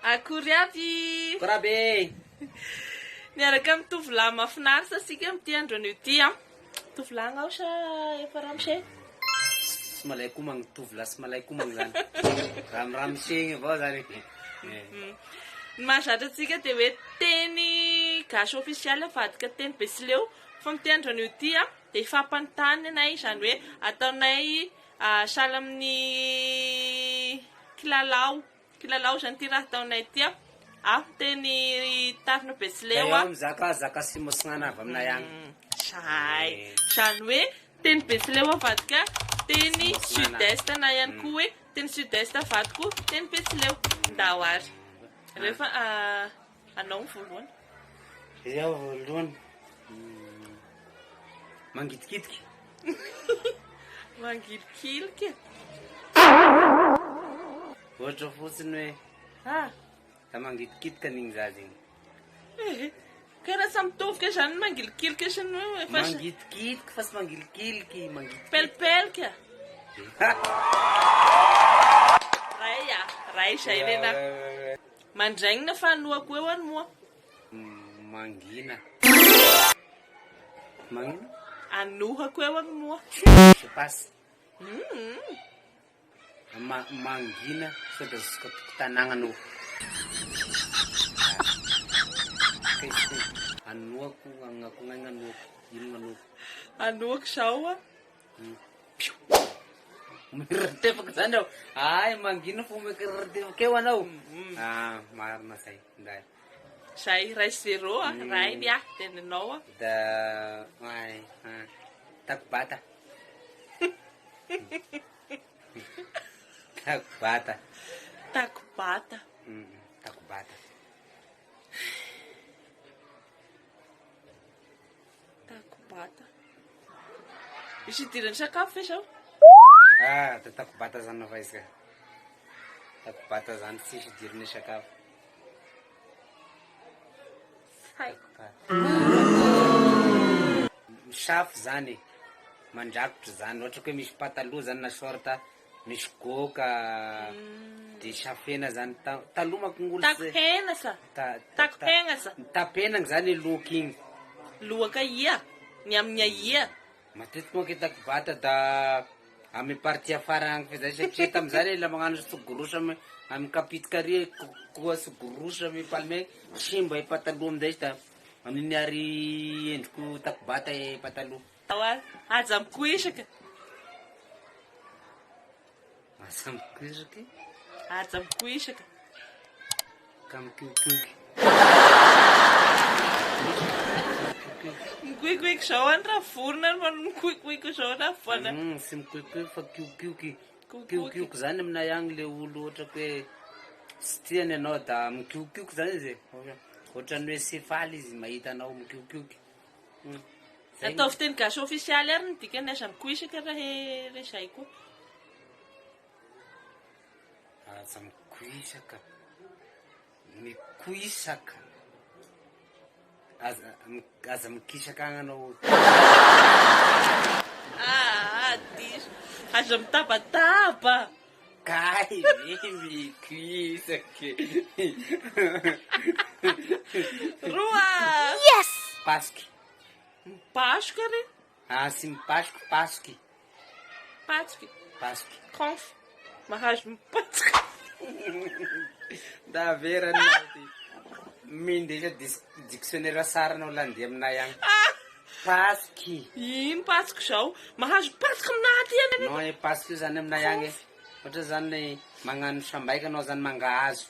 Akory aby. Korabe. Niaraka amin'ny tovolahy mahafinaritra sika amin'ity andro ity a. Tovolahy ao sa efa ramose? Sy malay komagny tovolahy sy malay komagny zany. Ramosegny avao zany. Mahazatra antsika dia hoe teny gasy ofisialy avadika teny Besileo fa amin'ity andro ity a dia ifampanontany anay izany hoe ataonay sahala amin'ny kilalao zany ty raha ataonay ity a teny tarina Besileo a zaka simosignana avy aminay agny zany hoe teny Besileo avadika teny sud-est na ihany koa hoe teny sud-est avadiko teny Besileo ndahoary rehefa anao ny voalohany iaho voalohany mangitikitiky mangidikiliky ohatra fotsiny hoe da mangitikitiky an'igny za zegny karaha samy mitovy ke zany mangilikiliky sy ny hoe mangitikitiky fa sy mangilikiliky pelipelika ray zay rena mandraigny na fanoako eo any moa mangina anohako eo any moa je passe mangina sao da jusqu'à tanàgnano anohako agnako gn'agny anohako ino anohako zao a miritefaka zany aho ay mangina fo mikiritefaka eo anao marina zay nday zay ray 0 a ray ny a teninao a da takobata takobata takobata takobata takobata misy idirany sakafo ve zao da takobata zany na faizika takobata zany tsisy idirany sakafo misafo zany mandrakotry zany ohatra koe misy pataloha zany na short misy goka de safena zany talomako ngolo takohena sa takohena sa tapenagny zany loky igny lohaka ia ny amin'ny ia matetiky moa ke takobata da amy parti afara agny fa zay satria tamizany la magnano sogorosa amy kapitikary koa sogorosa amy palme simba pataloha amizay da amin'iny ary endriko takobata pataloha aza mikoisaka aza mikoisaka aza mikoisaka ka mikiokioky mikoikoiky zao any raha vorona fa mikoikoiko zao raha foana sy mikoikoiky fa kiokioky zany aminay agny le olo ohatra koe tsy tiany anao da mikiokioky zany zay ohatrany hoe sefaly izy mahita anao mikiokioky ataovy teny gasy ofisialy ary ny dikany aza mikoisaka raha rezay koa aza mikoisaka mikoisaka aza mikisaka agny anao diso aza mitabataba kay mikisaky roa yes pasky pasoka ry sy mipasoko pasky conf mahazo mipasoka da verany naty mindesa dictionnaire saranao landeha aminay agny pasky ino pasoko zao mahazo pasoko aminaty eny no e pasoko io zany aminay agny ohatra zany magnano sambaika anao zany mangahazo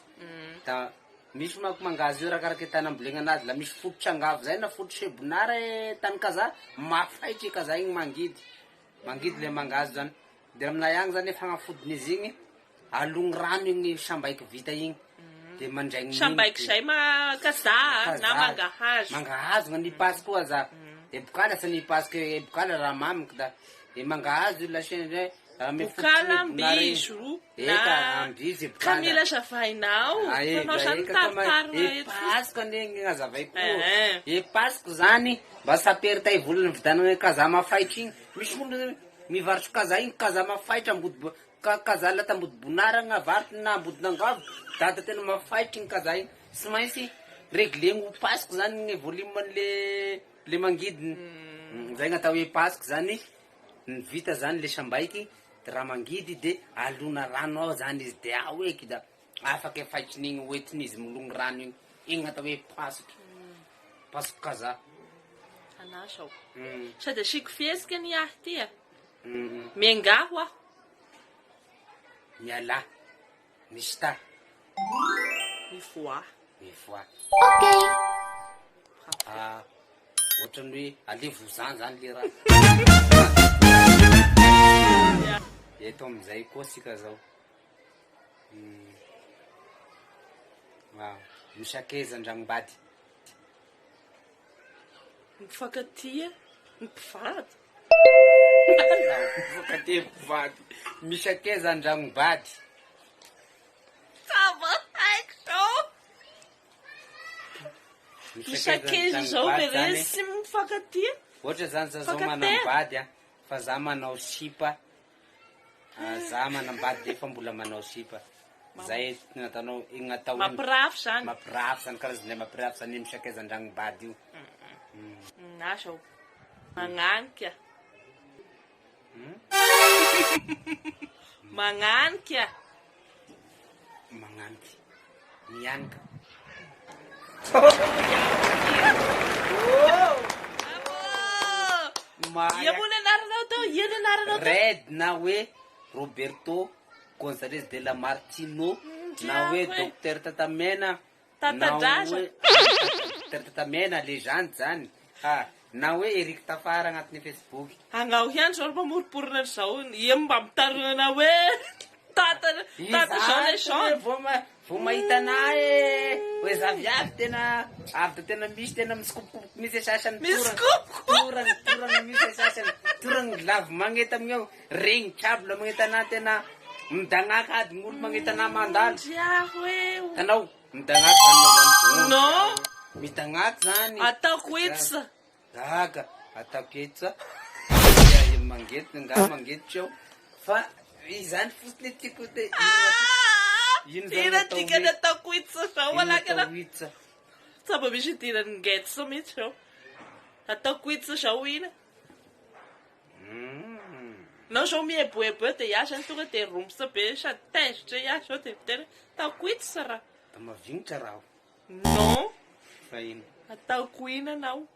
da misy manko mangahazo io rakaraka tanambolena anazy la misy fototra angavo zay na fototra sebonara tany kaza mafaitry kaza igny mangidy le mangahazo zany de aminay agny zany fagnafodiny izy igny alogny rano igny sambaika vita igny de mandraigny sambaika zay makaza na mangahazo gn'anipasy koa za e bokala sa nipasika e bokala raha mamiko da e mangahazo io laseny bokala ambizo na kamila zavainao fanao zany taritarina pasiko anegny azavay koa e pasiko zany mba saperita volony vidanana kaza mafaitry igny misy olo mivarotry kaza igny kaza mafaitra ambody kazala tambody bonaragna varotry na ambodinangavo dada tena mafaitry ny kaza iny sy maintsy regleny ho pasiko zany ny volumen'le le mangidiny zay gnatao hoe pasiko zany ny vita zany le sambaiky de raha mangidy de alona rano ao zany izy de ao eky da afaka efaitryn'igny oetiny izy mologny rano igny igny gnatao hoe pasiko pasiko kaza anasao sady asiko fiesika ny ahy tya miangaho aho miala misy ta mivoa okay ohatrany hoe alevozany zany le raha eto amizay koa sika zao misy akeza andragnobady mifakatia mpivady mifakatia mpivady misy akeza andragnobady misy akeza zao mere sy mifakatia ohatra zany za zao manambady fa za manao sipa za manambady defa mbola manao sipa zay natanao ignatao mampirafy zany karazany mampirafy zany misy akeza andragnobady io nasao magnanika magnanika mianika Red na hoe Roberto Gonzalez de la Martino na hoe Docteur Tatamena na hoe Docteur Tatamena legende zany na hoe Eric Tafara agnatin'ny Facebook angao hiany zao mpamoriporina zao ia mba mitarina hoe tata zao le chante vo mahita anahy hoe zaviavy tena avy da tena misy tena misikopokopoky misy sasany torana misy sasany torana lavy magneta amignao regny trabla magneta anahy tena midagnaka ady gn'olo magneta anahy mandalo tanao midagnaka zany non midagnaka zany ataoko etsa daga ataoko etsa mangety nga mangety eo fa izany fosiny tiako te ina tikana ataoko etsa zao malakana saba misy idirany ngetsa mihitsy zao ataoko etsa zao ina nao zao mieboebo de iasany tonga de rombosa be sady tezitra iasy zao de tena ataoko etsa raha da mavignitra raha non fa ina ataoko ina nao